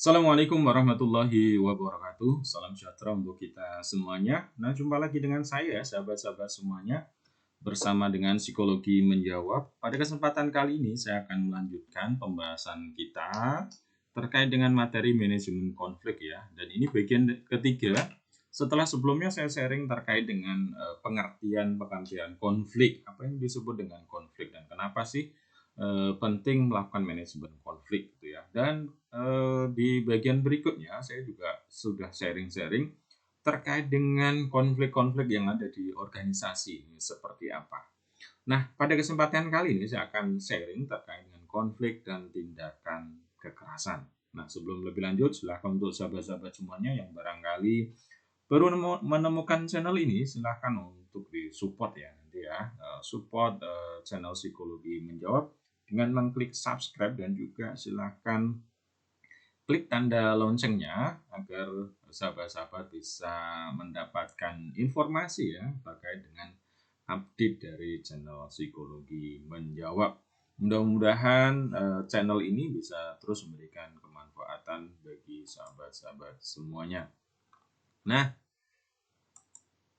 Assalamualaikum warahmatullahi wabarakatuh. Salam sejahtera untuk kita semuanya. Nah, jumpa lagi dengan saya, sahabat-sahabat semuanya, bersama dengan Psikologi Menjawab. Pada kesempatan kali ini, saya akan melanjutkan pembahasan kita terkait dengan materi manajemen konflik ya. Dan ini bagian ketiga. Setelah sebelumnya saya sharing terkait dengan pengertian konflik. Apa yang disebut dengan konflik dan kenapa sih penting melakukan manajemen konflik gitu ya. Dan di bagian berikutnya saya juga sudah sharing-sharing terkait dengan konflik-konflik yang ada di organisasi ini seperti apa. Nah, pada kesempatan kali ini saya akan sharing terkait dengan konflik dan tindakan kekerasan. Nah, sebelum lebih lanjut, silahkan untuk sahabat-sahabat semuanya yang barangkali baru menemukan channel ini, silahkan untuk di-support ya nanti ya. Support channel Psikologi Menjawab dengan mengklik subscribe dan juga silahkan klik tanda loncengnya agar sahabat-sahabat bisa mendapatkan informasi ya terkait dengan update dari channel Psikologi Menjawab. Mudah-mudahan channel ini bisa terus memberikan kemanfaatan bagi sahabat-sahabat semuanya. Nah,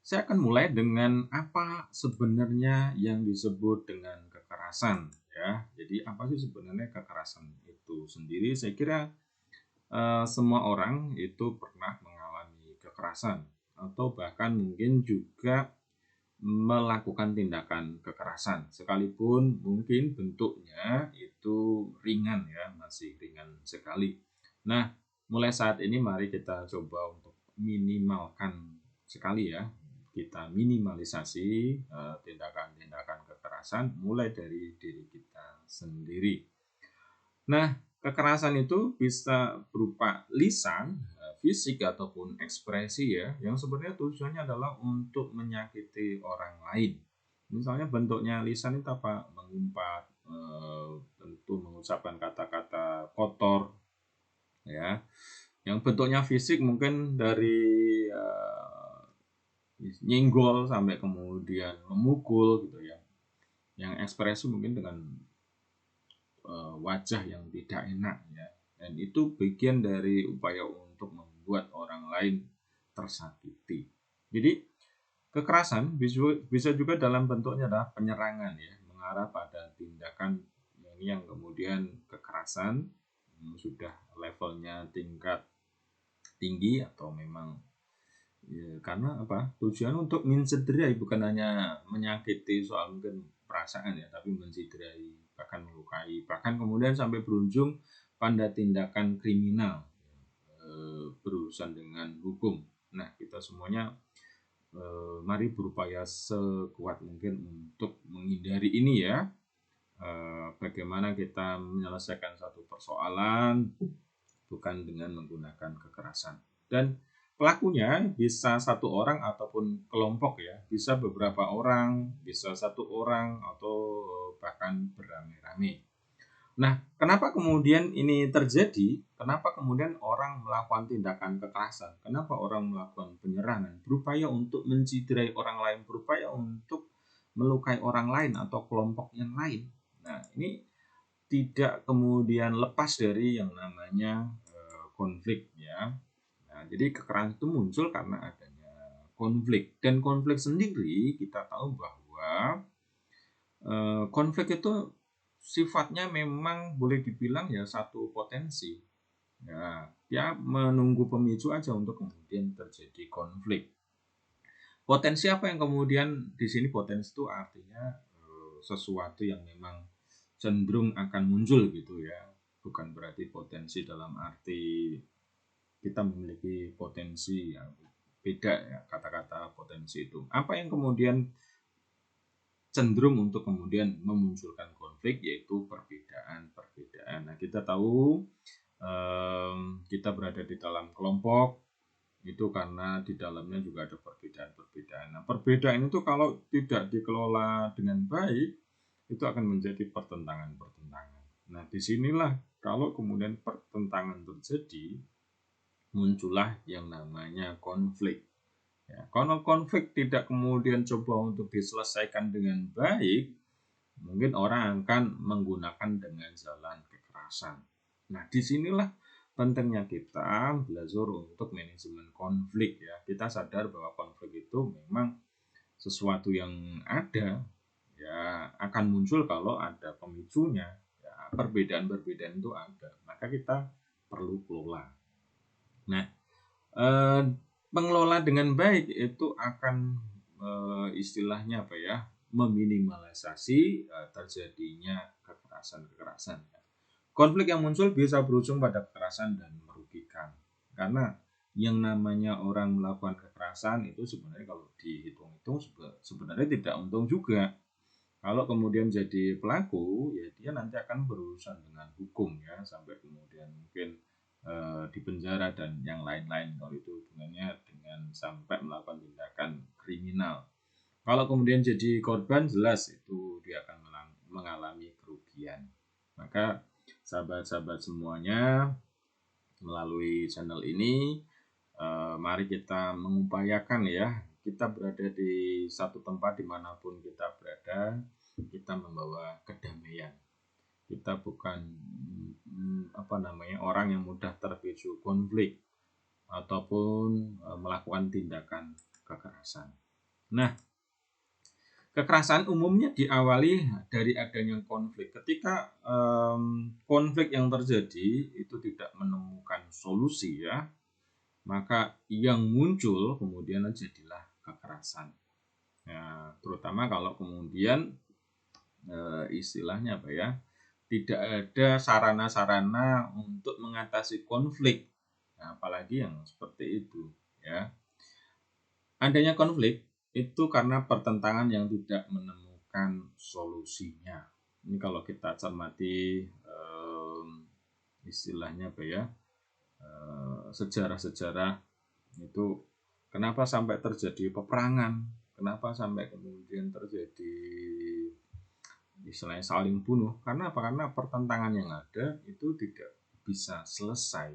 saya akan mulai dengan apa sebenarnya yang disebut dengan kekerasan ya. Jadi apa sih sebenarnya kekerasan itu sendiri? Saya kira semua orang itu pernah mengalami kekerasan atau bahkan mungkin juga melakukan tindakan kekerasan sekalipun mungkin bentuknya itu ringan ya, masih ringan sekali. Nah, mulai saat ini mari kita coba untuk minimalkan sekali ya, kita minimalisasi tindakan-tindakan kekerasan mulai dari diri kita sendiri. Nah, kekerasan itu bisa berupa lisan, fisik ataupun ekspresi ya, yang sebenarnya tujuannya adalah untuk menyakiti orang lain. Misalnya bentuknya lisan itu apa? Mengumpat, tentu mengucapkan kata-kata kotor, ya. Yang bentuknya fisik mungkin dari nyenggol sampai kemudian memukul gitu ya. Yang ekspresi mungkin dengan wajah yang tidak enak ya, dan itu bagian dari upaya untuk membuat orang lain tersakiti. Jadi kekerasan bisa juga dalam bentuknya adalah penyerangan ya, mengarah pada tindakan yang kemudian kekerasan sudah levelnya tingkat tinggi atau memang ya, karena apa, tujuan untuk mencederai, bukan hanya menyakiti soal mungkin perasaan ya, tapi mencederai, bahkan melukai, bahkan kemudian sampai berujung pada tindakan kriminal berurusan dengan hukum. Nah, kita semuanya mari berupaya sekuat mungkin untuk menghindari ini ya. Bagaimana kita menyelesaikan satu persoalan bukan dengan menggunakan kekerasan. Dan pelakunya bisa satu orang ataupun kelompok ya, bisa beberapa orang, bisa satu orang atau bahkan beramai-ramai. Nah, kenapa kemudian ini terjadi? Kenapa kemudian orang melakukan tindakan kekerasan? Kenapa orang melakukan penyerangan? Berupaya untuk menciderai orang lain, berupaya untuk melukai orang lain atau kelompok yang lain. Nah, ini tidak kemudian lepas dari yang namanya konflik ya. Nah, jadi kekerasan itu muncul karena adanya konflik, dan konflik sendiri kita tahu bahwa konflik itu sifatnya memang boleh dibilang ya satu potensi. Ya, dia menunggu pemicu aja untuk kemudian terjadi konflik. Potensi apa yang kemudian di sini, potensi itu artinya sesuatu yang memang cenderung akan muncul gitu ya. Bukan berarti potensi dalam arti kita memiliki potensi yang beda ya, kata-kata potensi itu. Apa yang kemudian cenderung untuk kemudian memunculkan konflik, yaitu perbedaan-perbedaan. Nah, kita tahu kita berada di dalam kelompok itu karena di dalamnya juga ada perbedaan-perbedaan. Nah, perbedaan itu kalau tidak dikelola dengan baik, itu akan menjadi pertentangan-pertentangan. Nah, disinilah kalau kemudian pertentangan terjadi, muncullah yang namanya konflik. Ya, kalau konflik tidak kemudian coba untuk diselesaikan dengan baik, mungkin orang akan menggunakan dengan jalan kekerasan. Nah, disinilah pentingnya kita belajar untuk manajemen konflik ya. Kita sadar bahwa konflik itu memang sesuatu yang ada ya, akan muncul kalau ada pemicunya ya, perbedaan-perbedaan itu ada, maka kita perlu kelola. Nah, mengelola dengan baik itu akan istilahnya apa ya, meminimalisasi terjadinya kekerasan-kekerasan. Konflik yang muncul bisa berujung pada kekerasan dan merugikan, karena yang namanya orang melakukan kekerasan itu sebenarnya kalau dihitung-hitung sebenarnya tidak untung juga. Kalau kemudian jadi pelaku, ya dia nanti akan berurusan dengan hukum ya, sampai kemudian mungkin di penjara dan yang lain-lain kalau itu hubungannya dengan sampai melakukan tindakan kriminal. Kalau kemudian jadi korban, jelas itu dia akan mengalami kerugian. Maka sahabat-sahabat semuanya, melalui channel ini mari kita mengupayakan ya, kita berada di satu tempat dimanapun kita berada, kita membawa kedamaian. Kita bukan orang yang mudah terpicu konflik ataupun melakukan tindakan kekerasan. Nah, kekerasan umumnya diawali dari adanya konflik. Ketika konflik yang terjadi itu tidak menemukan solusi ya, maka yang muncul kemudian jadilah kekerasan. Ya, terutama kalau kemudian istilahnya apa ya, tidak ada sarana-sarana untuk mengatasi konflik. Nah, apalagi yang seperti itu ya. Adanya konflik itu karena pertentangan yang tidak menemukan solusinya. Ini kalau kita cermati istilahnya apa ya, sejarah-sejarah itu, kenapa sampai terjadi peperangan, kenapa sampai kemudian terjadi istilahnya saling bunuh, karena apa? Karena pertentangan yang ada itu tidak bisa selesai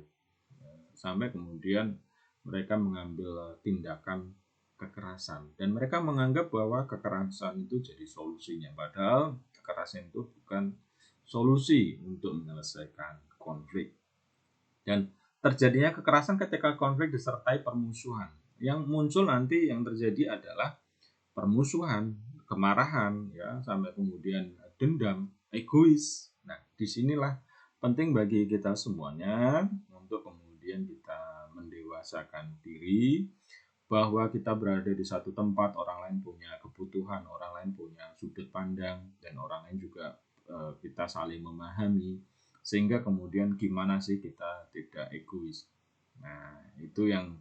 sampai kemudian mereka mengambil tindakan kekerasan, dan mereka menganggap bahwa kekerasan itu jadi solusinya, padahal kekerasan itu bukan solusi untuk menyelesaikan konflik. Dan terjadinya kekerasan ketika konflik disertai permusuhan. Yang muncul nanti yang terjadi adalah permusuhan, kemarahan ya, sampai kemudian dendam, egois. Nah, disinilah penting bagi kita semuanya untuk kemudian kita mendewasakan diri, bahwa kita berada di satu tempat, orang lain punya kebutuhan, orang lain punya sudut pandang, dan orang lain juga kita saling memahami, sehingga kemudian gimana sih kita tidak egois. Nah, itu yang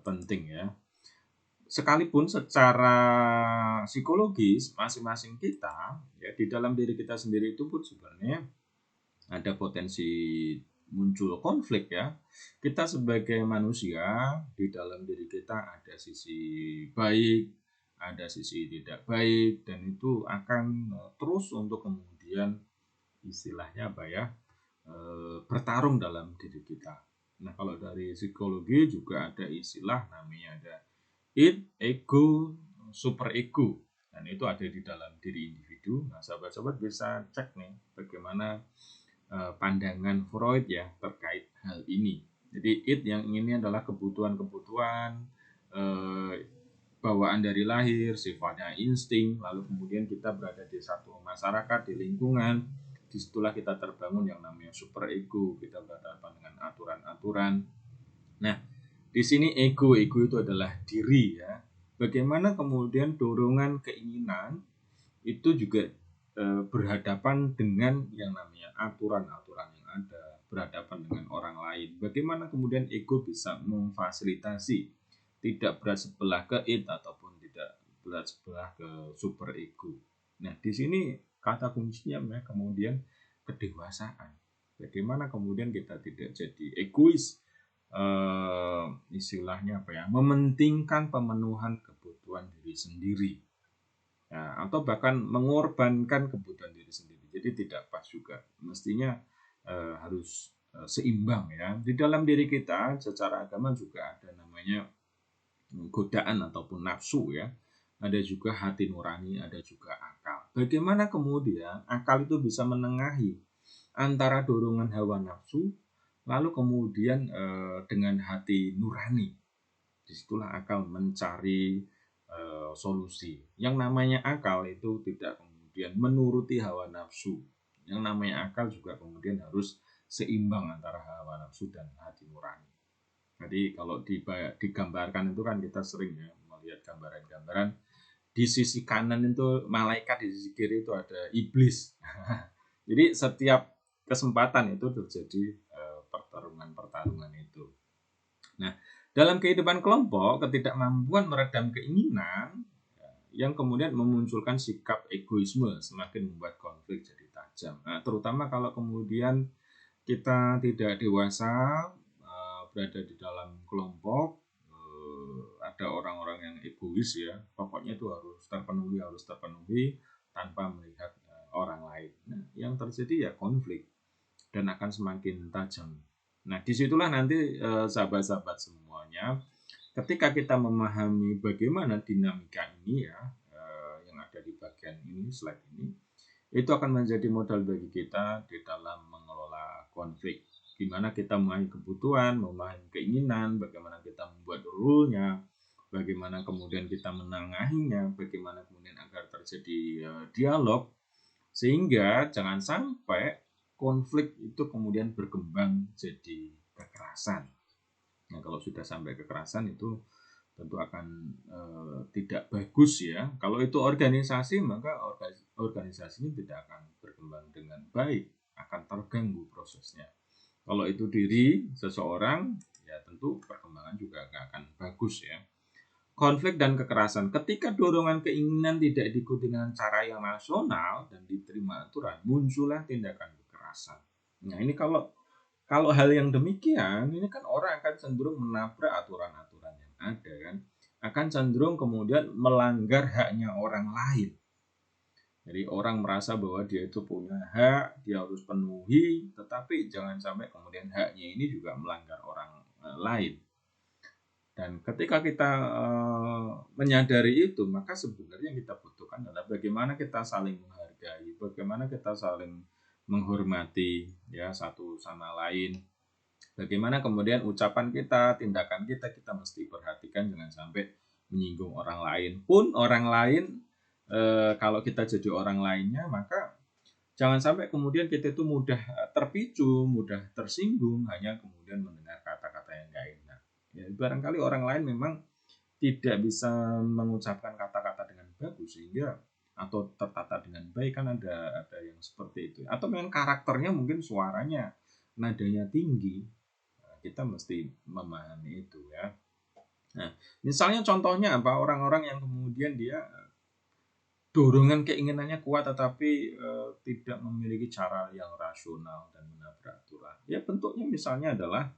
penting ya. Sekalipun secara psikologis masing-masing kita ya, di dalam diri kita sendiri itu pun sebenarnya ada potensi muncul konflik ya. Kita sebagai manusia, di dalam diri kita ada sisi baik, ada sisi tidak baik, dan itu akan terus untuk kemudian istilahnya apa ya, bertarung dalam diri kita. Nah, kalau dari psikologi juga ada istilah namanya ada id, ego, super ego, dan itu ada di dalam diri individu. Nah, sahabat-sahabat bisa cek nih bagaimana pandangan Freud ya terkait hal ini. Jadi id yang ini adalah kebutuhan-kebutuhan bawaan dari lahir, sifatnya insting, lalu kemudian kita berada di satu masyarakat, di lingkungan, disitulah kita terbangun yang namanya super ego, kita berhadapan dengan aturan-aturan. Nah, di sini ego itu adalah diri ya. Bagaimana kemudian dorongan keinginan itu juga berhadapan dengan yang namanya aturan-aturan yang ada, berhadapan dengan orang lain. Bagaimana kemudian ego bisa memfasilitasi tidak berat sebelah ke id ataupun tidak berat sebelah ke super ego. Nah, di sini kata kuncinya ya kemudian kedewasaan. Bagaimana kemudian kita tidak jadi egois, istilahnya apa ya, mementingkan pemenuhan kebutuhan diri sendiri. Ya, atau bahkan mengorbankan kebutuhan diri sendiri. Jadi tidak pas juga. Mestinya harus seimbang ya. Di dalam diri kita secara agama juga ada namanya godaan ataupun nafsu ya. Ada juga hati nurani, ada juga akal. Bagaimana kemudian akal itu bisa menengahi antara dorongan hawa nafsu lalu kemudian dengan hati nurani, disitulah akal mencari solusi. Yang namanya akal itu tidak kemudian menuruti hawa nafsu. Yang namanya akal juga kemudian harus seimbang antara hawa nafsu dan hati nurani. Jadi kalau digambarkan itu kan kita sering ya melihat gambaran-gambaran di sisi kanan itu malaikat, di sisi kiri itu ada iblis. Jadi setiap kesempatan itu terjadi pertarungan itu. Nah, dalam kehidupan kelompok, ketidakmampuan meredam keinginan yang kemudian memunculkan sikap egoisme semakin membuat konflik jadi tajam. Nah, terutama kalau kemudian kita tidak dewasa, berada di dalam kelompok, ada orang-orang yang egois ya, pokoknya itu harus terpenuhi tanpa melihat orang lain. Nah, yang terjadi ya konflik dan akan semakin tajam. Nah, disitulah nanti sahabat-sahabat semuanya, ketika kita memahami bagaimana dinamika ini ya, yang ada di bagian ini, slide ini, itu akan menjadi modal bagi kita di dalam mengelola konflik. Di mana kita memahami kebutuhan, memahami keinginan, bagaimana kita membuat rule-nya, bagaimana kemudian kita menengahinya, bagaimana kemudian agar terjadi dialog, sehingga jangan sampai konflik itu kemudian berkembang jadi kekerasan. Nah, kalau sudah sampai kekerasan itu tentu akan tidak bagus ya. Kalau itu organisasi, maka organisasinya tidak akan berkembang dengan baik, akan terganggu prosesnya. Kalau itu diri seseorang, ya tentu perkembangan juga akan bagus ya. Konflik dan kekerasan, ketika dorongan keinginan tidak diikuti dengan cara yang rasional dan diterima aturan, muncullah tindakan kekerasan. Nah, ini kalau hal yang demikian, ini kan orang akan cenderung menabrak aturan-aturan yang ada kan, akan cenderung kemudian melanggar haknya orang lain. Jadi orang merasa bahwa dia itu punya hak, dia harus penuhi, tetapi jangan sampai kemudian haknya ini juga melanggar orang lain. Dan ketika kita menyadari itu, maka sebenarnya yang kita butuhkan adalah bagaimana kita saling menghargai, bagaimana kita saling menghormati ya satu sama lain. Bagaimana kemudian ucapan kita, tindakan kita mesti perhatikan jangan sampai menyinggung orang lain. Pun orang lain kalau kita jadi orang lainnya, maka jangan sampai kemudian kita itu mudah terpicu, mudah tersinggung hanya kemudian mendengar kata-kata yang enggak enak. Ya, barangkali orang lain memang tidak bisa mengucapkan kata-kata dengan bagus sehingga atau tertata dengan baik, kan ada yang seperti itu. Atau memang karakternya mungkin suaranya nadanya tinggi. Nah, kita mesti memahami itu ya. Nah, misalnya contohnya apa? Orang-orang yang kemudian dia dorongan keinginannya kuat tetapi tidak memiliki cara yang rasional dan menabrak aturan. Ya bentuknya misalnya adalah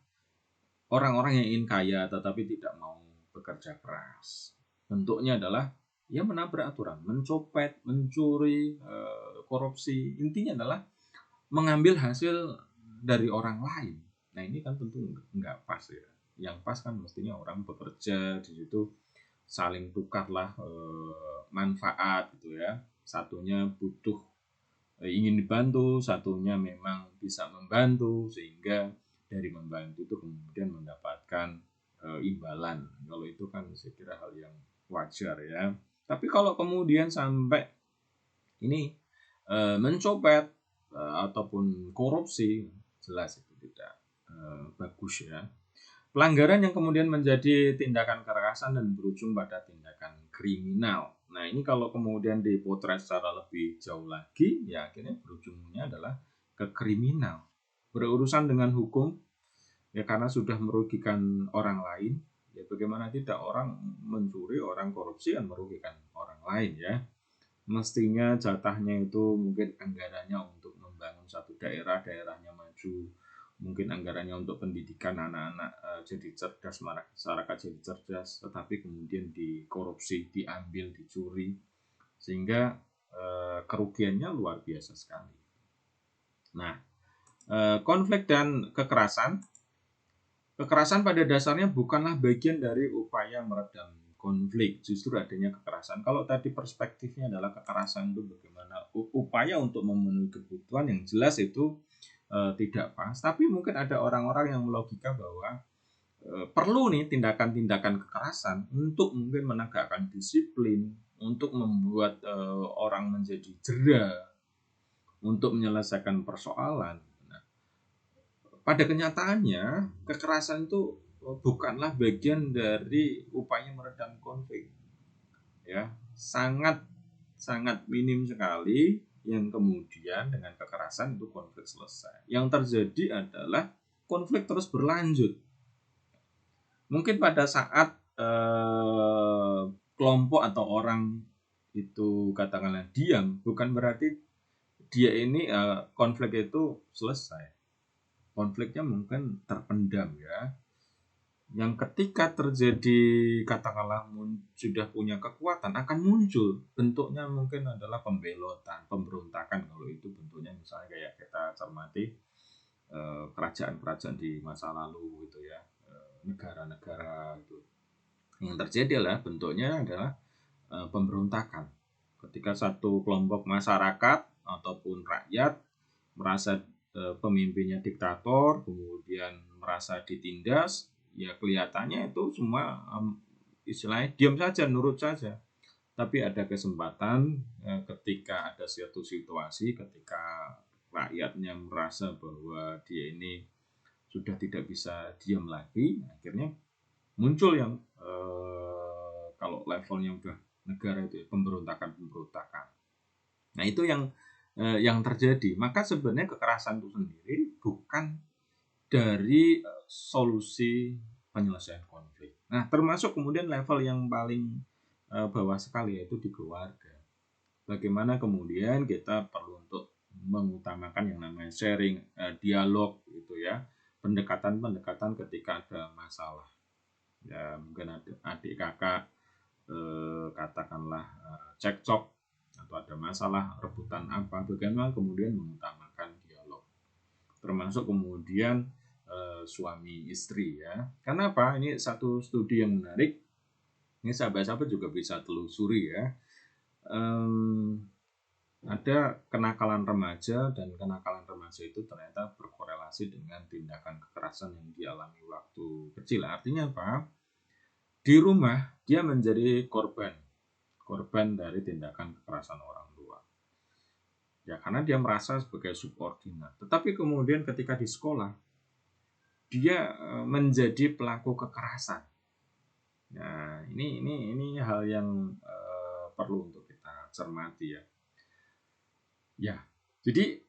orang-orang yang ingin kaya tetapi tidak mau bekerja keras. Bentuknya adalah ya menabrak aturan, mencopet, mencuri, korupsi. Intinya adalah mengambil hasil dari orang lain. Nah, ini kan tentu nggak pas ya. Yang pas kan mestinya orang bekerja di situ saling tukarlah manfaat gitu ya. Satunya butuh ingin dibantu, satunya memang bisa membantu, sehingga dari membantu itu kemudian mendapatkan imbalan. Kalau itu kan saya kira hal yang wajar ya. Tapi kalau kemudian sampai ini mencopet ataupun korupsi, jelas itu tidak bagus ya. Pelanggaran yang kemudian menjadi tindakan kekerasan dan berujung pada tindakan kriminal. Nah, ini kalau kemudian dipotret secara lebih jauh lagi, ya akhirnya berujungnya adalah ke kriminal. Berurusan dengan hukum, ya karena sudah merugikan orang lain, ya bagaimana tidak orang mencuri, orang korupsi dan merugikan orang lain ya. Mestinya jatahnya itu mungkin anggarannya untuk membangun satu daerah, daerahnya maju, mungkin anggarannya untuk pendidikan anak-anak jadi cerdas, masyarakat jadi cerdas, tetapi kemudian dikorupsi, diambil, dicuri, sehingga kerugiannya luar biasa sekali. Nah, konflik dan kekerasan pada dasarnya bukanlah bagian dari upaya meredam konflik, justru adanya kekerasan. Kalau tadi perspektifnya adalah kekerasan itu bagaimana upaya untuk memenuhi kebutuhan, yang jelas itu tidak pas, tapi mungkin ada orang-orang yang melogika bahwa perlu nih tindakan-tindakan kekerasan untuk mungkin menegakkan disiplin, untuk membuat orang menjadi jera, untuk menyelesaikan persoalan. Nah, pada kenyataannya kekerasan itu bukanlah bagian dari upaya meredam konflik, ya, sangat sangat minim sekali yang kemudian dengan kekerasan itu konflik selesai. Yang terjadi adalah konflik terus berlanjut. Mungkin pada saat kelompok atau orang itu katakanlah diam, bukan berarti dia ini konflik itu selesai. Konfliknya mungkin terpendam, ya. Yang ketika terjadi katakanlah sudah punya kekuatan akan muncul bentuknya mungkin adalah pembelotan, pemberontakan. Kalau itu bentuknya misalnya kayak kita cermati kerajaan-kerajaan di masa lalu gitu, ya, negara-negara itu. Yang terjadi adalah bentuknya adalah pemberontakan. Ketika satu kelompok masyarakat ataupun rakyat merasa pemimpinnya diktator, kemudian merasa ditindas, ya kelihatannya itu semua istilahnya diam saja, nurut saja. Tapi ada kesempatan ketika ada suatu situasi, ketika rakyatnya merasa bahwa dia ini sudah tidak bisa diam lagi, akhirnya muncul yang kalau levelnya udah negara itu pemberontakan. Nah, itu yang terjadi. Maka sebenarnya kekerasan itu sendiri bukan dari solusi penyelesaian konflik. Nah, termasuk kemudian level yang paling bawah sekali, yaitu di keluarga. Bagaimana kemudian kita perlu untuk mengutamakan yang namanya sharing, dialog gitu, ya, pendekatan-pendekatan ketika ada masalah. Ya, mungkin adik kakak katakanlah cekcok atau ada masalah rebutan apa, bagaimana kemudian mengutamakan dialog. Termasuk kemudian suami istri, ya. Kenapa? Ini satu studi yang menarik. Ini sahabat-sahabat juga bisa telusuri, ya. Ada kenakalan remaja, dan kenakalan remaja itu ternyata berkorelasi dengan tindakan kekerasan yang dialami waktu kecil. Artinya apa? Di rumah dia menjadi korban dari tindakan kekerasan orang tua. Ya, karena dia merasa sebagai subordinat. Tetapi kemudian ketika di sekolah dia menjadi pelaku kekerasan. Nah, ini hal yang perlu untuk kita cermati, ya. Ya, jadi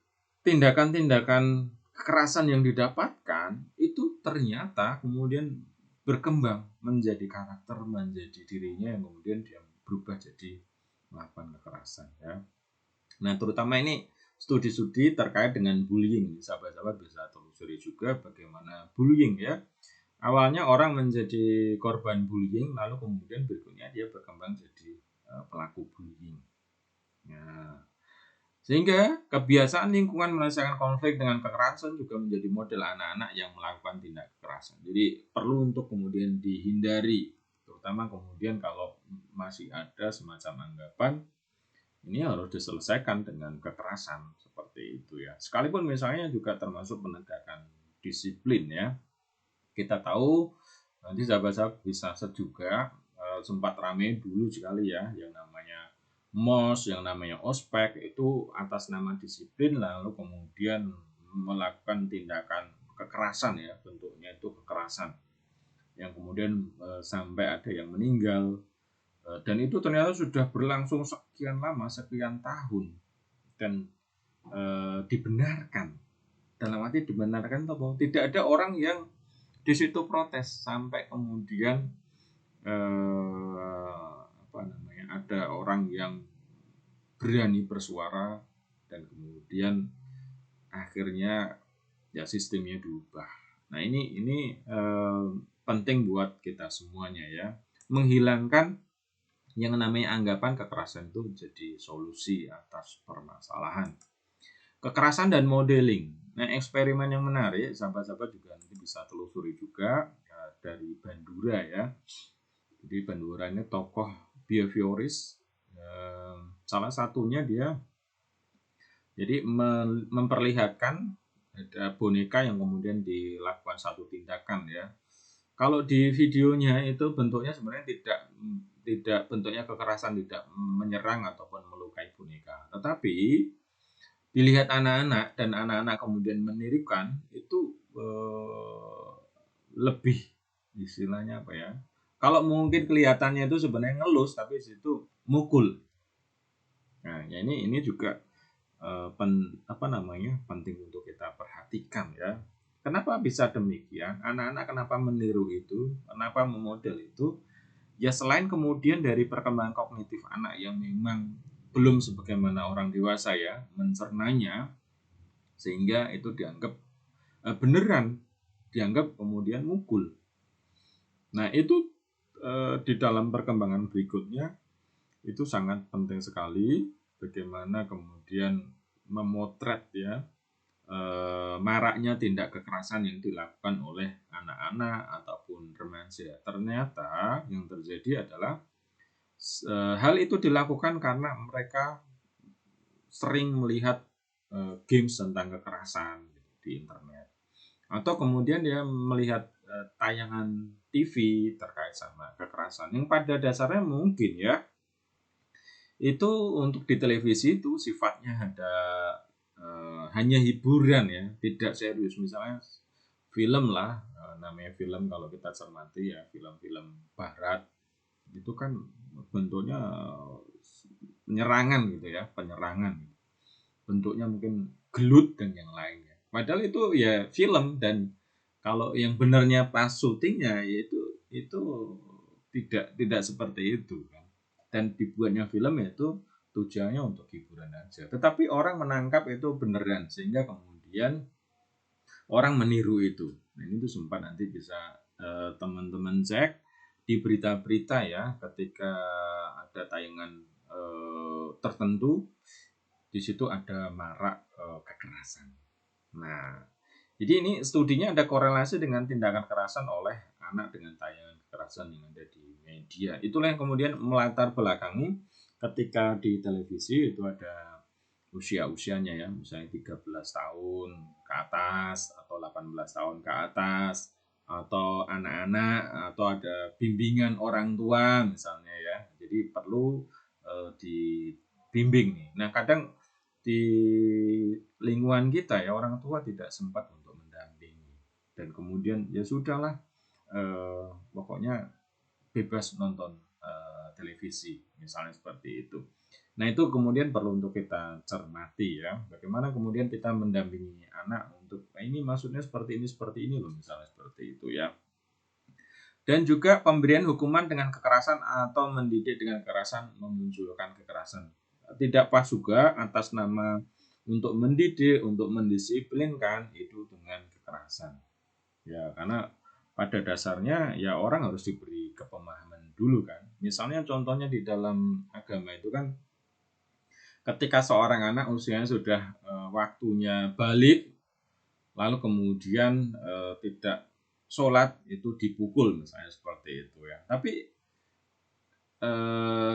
tindakan-tindakan kekerasan yang didapatkan itu ternyata kemudian berkembang menjadi karakter, menjadi dirinya yang kemudian dia berubah jadi melakukan kekerasan, ya. Nah, terutama ini studi-studi terkait dengan bullying. Sahabat-sahabat bisa telusuri juga bagaimana bullying, ya. Awalnya orang menjadi korban bullying, lalu kemudian berikutnya dia berkembang jadi pelaku bullying. Nah, sehingga kebiasaan lingkungan menyelesaikan konflik dengan kekerasan juga menjadi model anak-anak yang melakukan tindak kekerasan. Jadi perlu untuk kemudian dihindari, terutama kemudian kalau masih ada semacam anggapan ini harus diselesaikan dengan kekerasan seperti itu, ya. Sekalipun misalnya juga termasuk penegakan disiplin, ya. Kita tahu nanti sahabat-sahabat bisa juga sempat ramai dulu sekali, ya, yang namanya MOS, yang namanya ospek, itu atas nama disiplin lalu kemudian melakukan tindakan kekerasan, ya, bentuknya itu kekerasan yang kemudian sampai ada yang meninggal, dan itu ternyata sudah berlangsung sekian lama, sekian tahun, dan dibenarkan. Dalam arti dibenarkan itu bahwa tidak ada orang yang di situ protes sampai kemudian ada orang yang berani bersuara dan kemudian akhirnya ya sistemnya diubah. Nah, ini penting buat kita semuanya, ya, menghilangkan yang namanya anggapan kekerasan itu menjadi solusi atas permasalahan. Kekerasan dan modeling. Nah, eksperimen yang menarik, sahabat-sahabat juga nanti bisa telusuri juga ya, dari Bandura, ya. Jadi Bandura ini tokoh behavioris. Salah satunya dia jadi memperlihatkan ada boneka yang kemudian dilakukan satu tindakan ya. Kalau di videonya itu bentuknya sebenarnya tidak bentuknya kekerasan, tidak menyerang ataupun melukai boneka. Tetapi dilihat anak-anak dan anak-anak kemudian menirukan itu lebih istilahnya apa ya? Kalau mungkin kelihatannya itu sebenarnya ngelus tapi situ mukul. Nah, ya ini juga penting untuk kita perhatikan ya. Kenapa bisa demikian? Anak-anak kenapa meniru itu? Kenapa memodel itu? Ya selain kemudian dari perkembangan kognitif anak yang memang belum sebagaimana orang dewasa ya mencernanya, sehingga itu dianggap beneran, dianggap kemudian mukul. Nah itu di dalam perkembangan berikutnya itu sangat penting sekali bagaimana kemudian memotret ya maraknya tindak kekerasan yang dilakukan oleh anak-anak ataupun remaja. Ternyata yang terjadi adalah hal itu dilakukan karena mereka sering melihat games tentang kekerasan di internet, atau kemudian dia melihat tayangan TV terkait sama kekerasan yang pada dasarnya mungkin ya itu untuk di televisi itu sifatnya ada hanya hiburan ya, tidak serius. Misalnya film lah, namanya film kalau kita cermati ya film-film barat itu kan bentuknya penyerangan gitu ya, penyerangan. Bentuknya mungkin gelut dan yang lainnya. Padahal itu ya film, dan kalau yang benarnya pas syutingnya itu tidak seperti itu kan. Dan dibuatnya film itu tujuannya untuk hiburan aja. Tetapi orang menangkap itu beneran sehingga kemudian orang meniru itu. Nah, ini tuh sempat nanti bisa teman-teman cek di berita-berita ya ketika ada tayangan tertentu di situ ada marak kekerasan. Nah, jadi ini studinya ada korelasi dengan tindakan kekerasan oleh anak dengan tayangan kekerasan yang ada di media. Itulah yang kemudian melatar belakangi ketika di televisi itu ada usia-usianya ya, misalnya 13 tahun ke atas atau 18 tahun ke atas atau anak-anak atau ada bimbingan orang tua misalnya ya. Jadi perlu dibimbing nih. Nah, kadang di lingkungan kita ya orang tua tidak sempat untuk mendampingi dan kemudian ya sudahlah pokoknya bebas nonton televisi misalnya seperti itu. Nah itu kemudian perlu untuk kita cermati ya bagaimana kemudian kita mendampingi anak untuk ini maksudnya seperti ini loh misalnya seperti itu ya. Dan juga pemberian hukuman dengan kekerasan atau mendidik dengan kekerasan memunculkan kekerasan. Tidak pas juga atas nama untuk mendidik, untuk mendisiplinkan itu dengan kekerasan. Ya, karena pada dasarnya ya orang harus diberi kepemahaman dulu kan. Misalnya contohnya di dalam agama itu kan ketika seorang anak usianya sudah waktunya balik lalu kemudian tidak sholat itu dipukul misalnya seperti itu ya. Tapi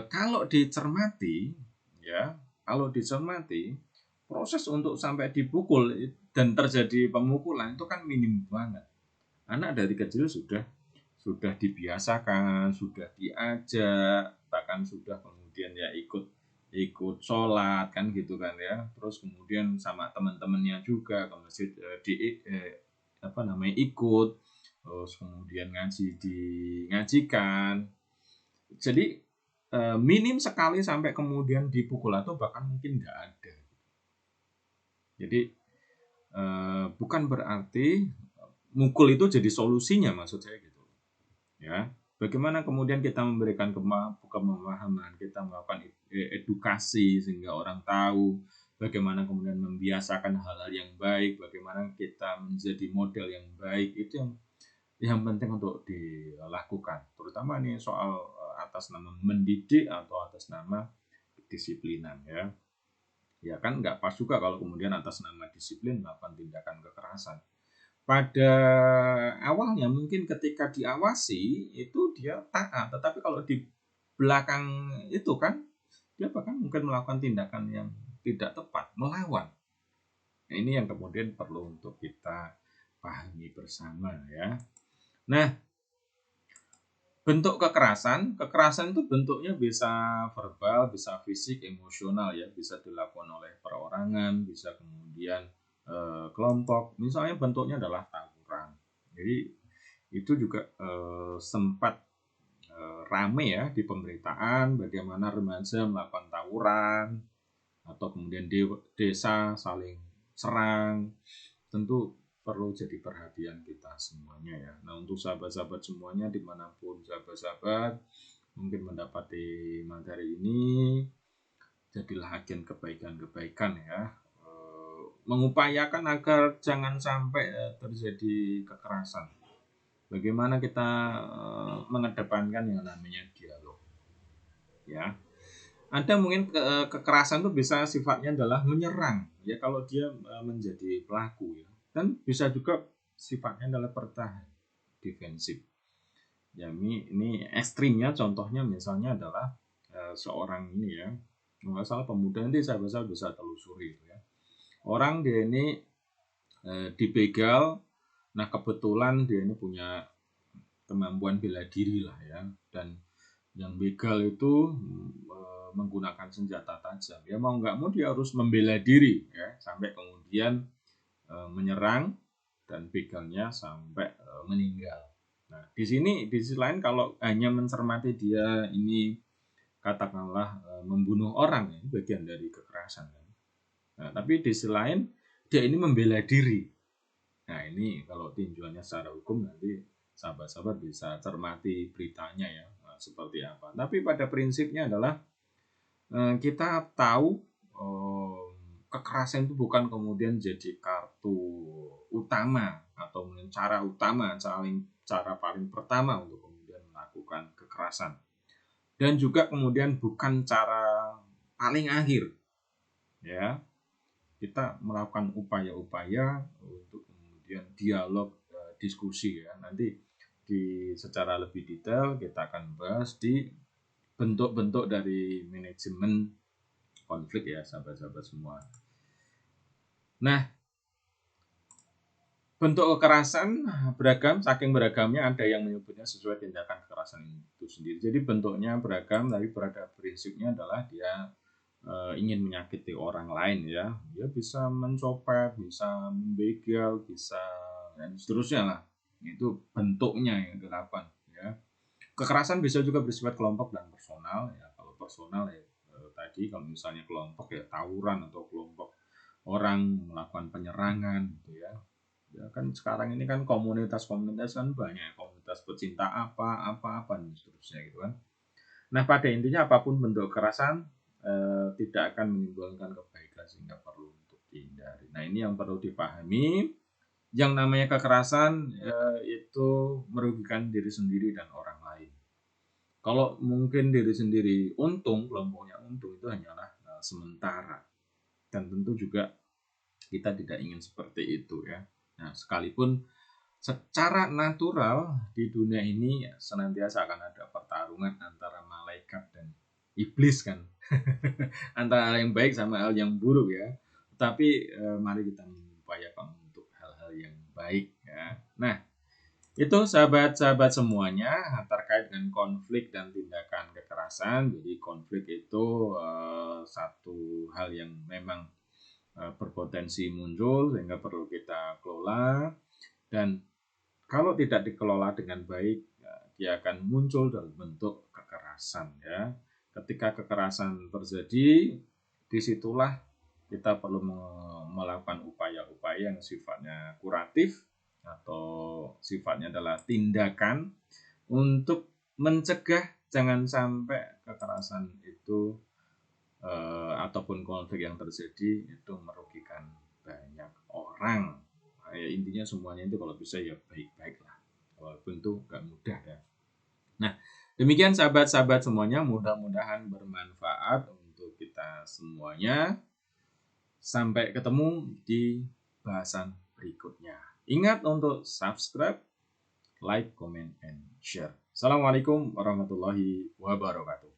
kalau dicermati ya, kalau dicermati proses untuk sampai dipukul dan terjadi pemukulan itu kan minim banget. Anak dari kecil sudah dibiasakan, sudah diajak, bahkan sudah kemudian ya ikut sholat kan gitu kan ya. Terus kemudian sama teman-temannya juga ke masjid ikut, terus kemudian ngajikan. Jadi minim sekali sampai kemudian dipukul atau bahkan mungkin nggak ada. Jadi bukan berarti mukul itu jadi solusinya maksud saya gitu. Ya, bagaimana kemudian kita memberikan pemahaman, kita melakukan edukasi sehingga orang tahu bagaimana kemudian membiasakan hal-hal yang baik, bagaimana kita menjadi model yang baik itu yang penting untuk dilakukan. Terutama nih soal atas nama mendidik atau atas nama kedisiplinan ya. Ya kan nggak pas juga kalau kemudian atas nama disiplin melakukan tindakan kekerasan. Pada awalnya mungkin ketika diawasi itu dia taat, tetapi kalau di belakang itu kan dia bahkan mungkin melakukan tindakan yang tidak tepat, melawan. Nah, ini yang kemudian perlu untuk kita pahami bersama ya. Nah, bentuk kekerasan itu bentuknya bisa verbal, bisa fisik, emosional ya, bisa dilakukan oleh perorangan, bisa kemudian kelompok. Misalnya bentuknya adalah tawuran. Jadi itu juga sempat rame ya di pemberitaan bagaimana remaja melakukan tawuran atau kemudian desa saling serang. Tentu perlu jadi perhatian kita semuanya ya. Nah, untuk sahabat-sahabat semuanya dimanapun sahabat-sahabat mungkin mendapati materi ini, jadilah agen kebaikan-kebaikan ya. Mengupayakan agar jangan sampai terjadi kekerasan. Bagaimana kita mengedepankan yang namanya dialog ya. Ada mungkin kekerasan itu bisa sifatnya adalah menyerang ya kalau dia menjadi pelaku ya, dan bisa juga sifatnya adalah bertahan, defensif ya. Ini ekstrimnya, contohnya misalnya adalah seorang ini ya, nggak salah pemuda, nanti saya bisa telusuri ya. Orang dia ini dibegal, nah kebetulan dia ini punya kemampuan bela diri lah ya, dan yang begal itu menggunakan senjata tajam ya, mau nggak mau dia harus membela diri ya, sampai kemudian menyerang dan begalnya sampai meninggal. Nah, di sisi lain kalau hanya mencermati dia ini katakanlah membunuh orang ya, bagian dari kekerasan kan. Nah, tapi di sisi lain dia ini membela diri. Nah, ini kalau tinjauannya secara hukum nanti sahabat-sahabat bisa cermati beritanya ya, seperti apa. Tapi pada prinsipnya adalah kita tahu kekerasan itu bukan kemudian jadi kartu utama atau cara utama, cara paling pertama untuk kemudian melakukan kekerasan, dan juga kemudian bukan cara paling akhir ya. Kita melakukan upaya-upaya untuk kemudian dialog, diskusi ya. Nanti secara lebih detail kita akan bahas di bentuk-bentuk dari manajemen konflik ya, sahabat-sahabat semua. Nah, bentuk kekerasan beragam, saking beragamnya ada yang menyebutnya sesuai tindakan kekerasan itu sendiri. Jadi bentuknya beragam, tapi pada prinsipnya adalah dia ingin menyakiti orang lain ya. Dia bisa mencopet, bisa membegal, bisa dan seterusnya lah. Itu bentuknya yang ke-8 ya. Kekerasan bisa juga bersifat kelompok dan personal ya. Kalau personal ya tadi, kalau misalnya kelompok ya tawuran atau kelompok orang melakukan penyerangan gitu ya. Ya kan sekarang ini kan komunitas-komunitas kan banyak, komunitas pecinta apa dan seterusnya gitu kan. Nah, pada intinya apapun bentuk kekerasan tidak akan menimbulkan kebaikan sehingga perlu untuk dihindari. Nah, ini yang perlu dipahami. Yang namanya kekerasan itu merugikan diri sendiri dan orang lain. Kalau mungkin diri sendiri untung, kelompoknya untung, itu hanyalah sementara. Dan tentu juga kita tidak ingin seperti itu ya. Nah, sekalipun secara natural di dunia ini senantiasa akan ada pertarungan antara malaikat dan iblis kan. Antara hal yang baik sama hal yang buruk ya. Tapi mari kita mengupayakan untuk hal-hal yang baik ya. Nah, itu sahabat-sahabat semuanya terkait dengan konflik dan tindakan kekerasan. Jadi konflik itu satu hal yang memang berpotensi muncul sehingga perlu kita kelola, dan kalau tidak dikelola dengan baik dia akan muncul dalam bentuk kekerasan ya. Ketika kekerasan terjadi, disitulah kita perlu melakukan upaya-upaya yang sifatnya kuratif atau sifatnya adalah tindakan untuk mencegah jangan sampai kekerasan itu ataupun konflik yang terjadi itu merugikan banyak orang. Nah, ya intinya semuanya itu kalau bisa ya baik-baik lah, walaupun itu gak mudah ya. Nah, demikian sahabat-sahabat semuanya, mudah-mudahan bermanfaat untuk kita semuanya. Sampai ketemu di bahasan berikutnya. Ingat untuk subscribe, like, comment, and share. Assalamualaikum warahmatullahi wabarakatuh.